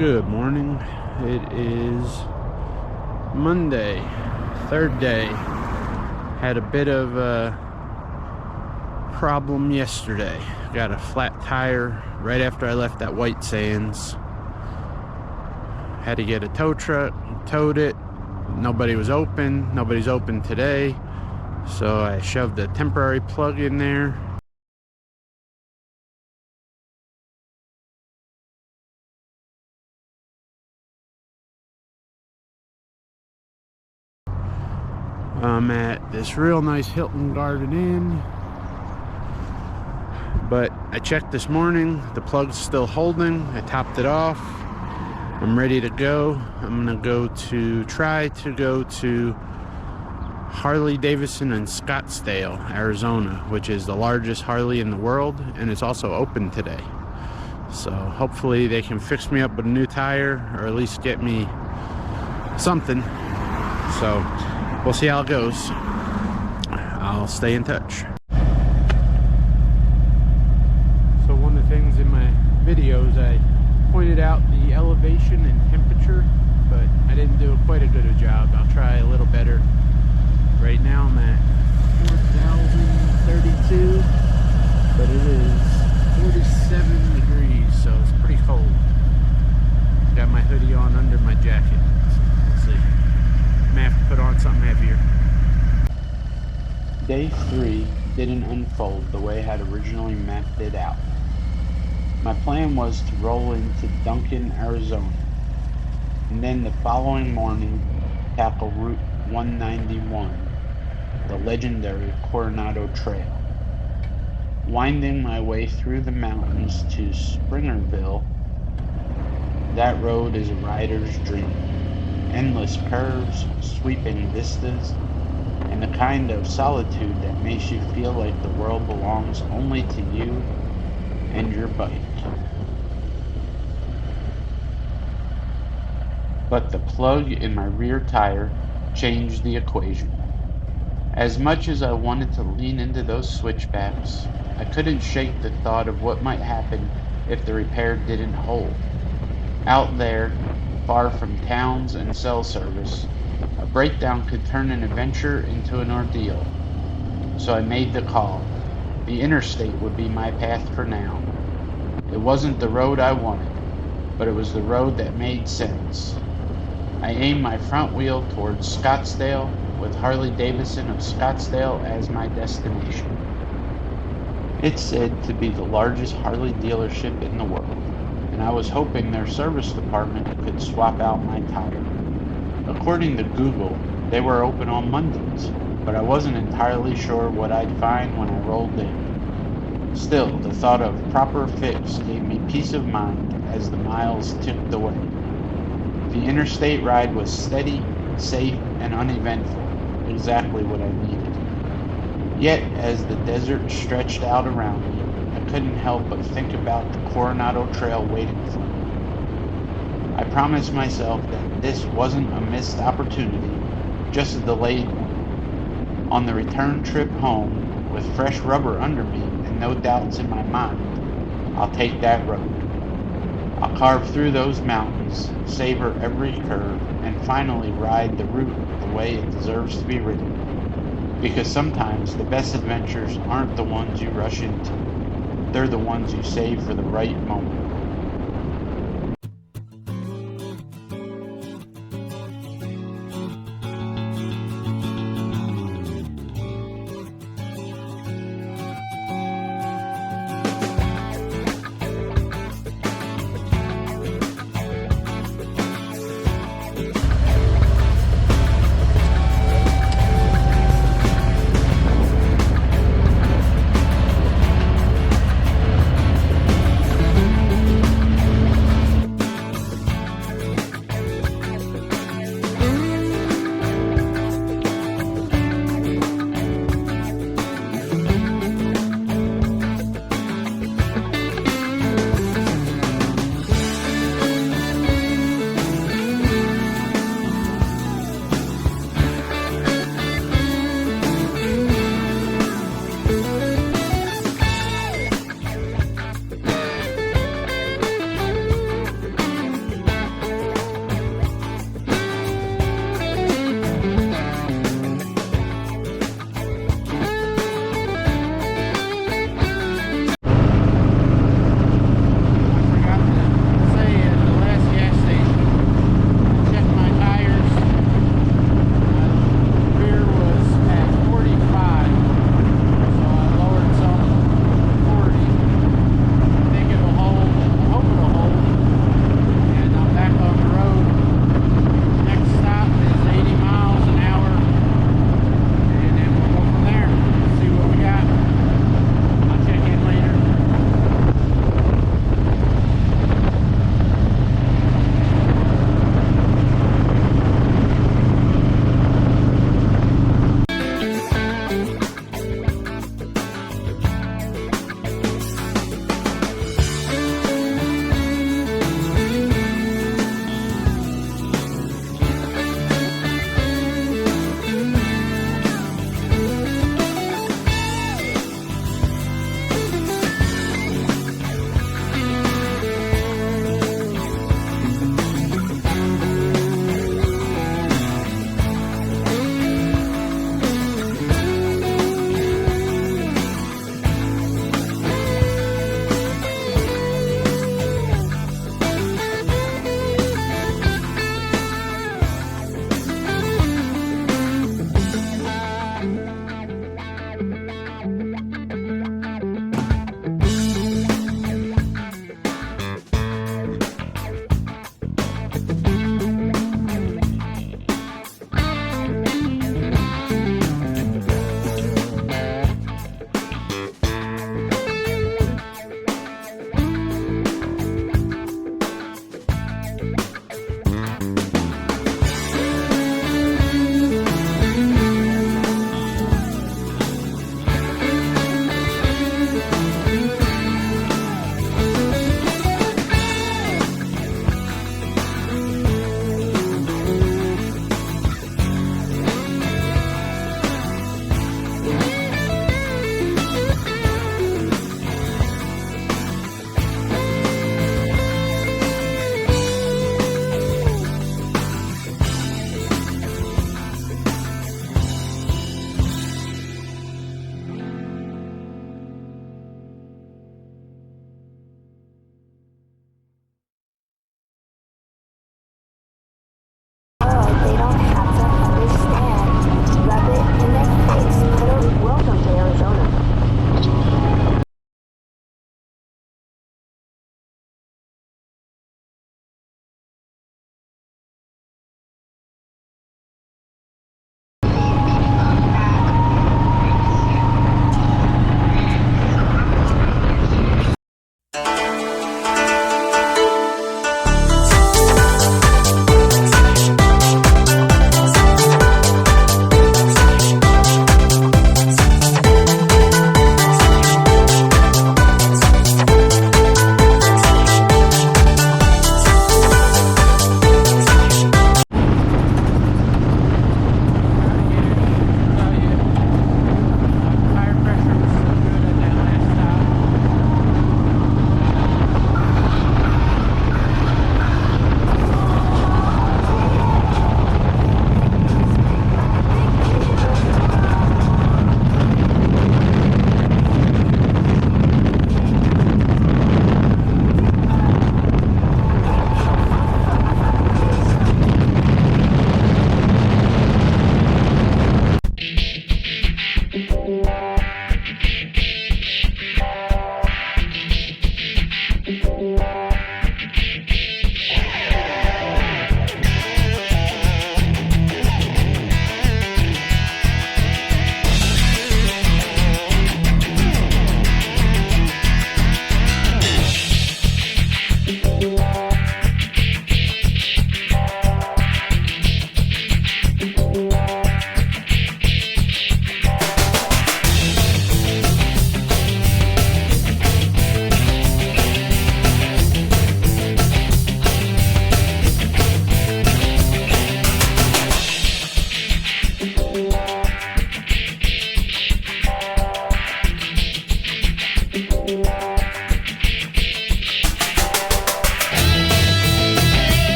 Good morning. It is Monday, third day. Had a bit of a problem yesterday. Got a flat tire right after I left that White Sands. Had to get a tow truck, towed it. Nobody was open. Nobody's open today. So I shoved a temporary plug in there. I'm at this real nice Hilton Garden Inn, but I checked this morning, the plug's still holding. I topped it off. I'm ready to go. I'm gonna try to go to Harley Davidson in Scottsdale, Arizona, which is the largest Harley in the world, and it's also open today. So hopefully they can fix me up with a new tire, or at least get me something. So we'll see how it goes. I'll stay in touch. So one of the things in my videos, I pointed out the elevation and temperature, but I didn't do quite a good a job. I'll try a little better. Right now I'm at 4,032, but it is 47 degrees, so it's pretty cold. Got my hoodie on under my jacket. Let's see. May have to put on something heavier. Day 3 didn't unfold the way I had originally mapped it out. My plan was to roll into Duncan, Arizona, and then the following morning tackle Route 191, the legendary Coronado Trail. Winding my way through the mountains to Springerville, that road is a rider's dream. Endless curves, sweeping vistas, and the kind of solitude that makes you feel like the world belongs only to you and your bike. But the plug in my rear tire changed the equation. As much as I wanted to lean into those switchbacks, I couldn't shake the thought of what might happen if the repair didn't hold. Out there, far from towns and cell service, a breakdown could turn an adventure into an ordeal. So I made the call. The interstate would be my path for now. It wasn't the road I wanted, but it was the road that made sense. I aimed my front wheel towards Scottsdale, with Harley Davidson of Scottsdale as my destination. It's said to be the largest Harley dealership in the world, and I was hoping their service department could swap out my tire. According to Google, they were open on Mondays, but I wasn't entirely sure what I'd find when I rolled in. Still, the thought of proper fix gave me peace of mind as the miles ticked away. The interstate ride was steady, safe, and uneventful, exactly what I needed. Yet, as the desert stretched out around me, I couldn't help but think about the Coronado Trail waiting for me. I promised myself that this wasn't a missed opportunity, just a delayed one. On the return trip home, with fresh rubber under me and no doubts in my mind, I'll take that road. I'll carve through those mountains, savor every curve, and finally ride the route the way it deserves to be ridden. Because sometimes the best adventures aren't the ones you rush into, they're the ones you save for the right moment.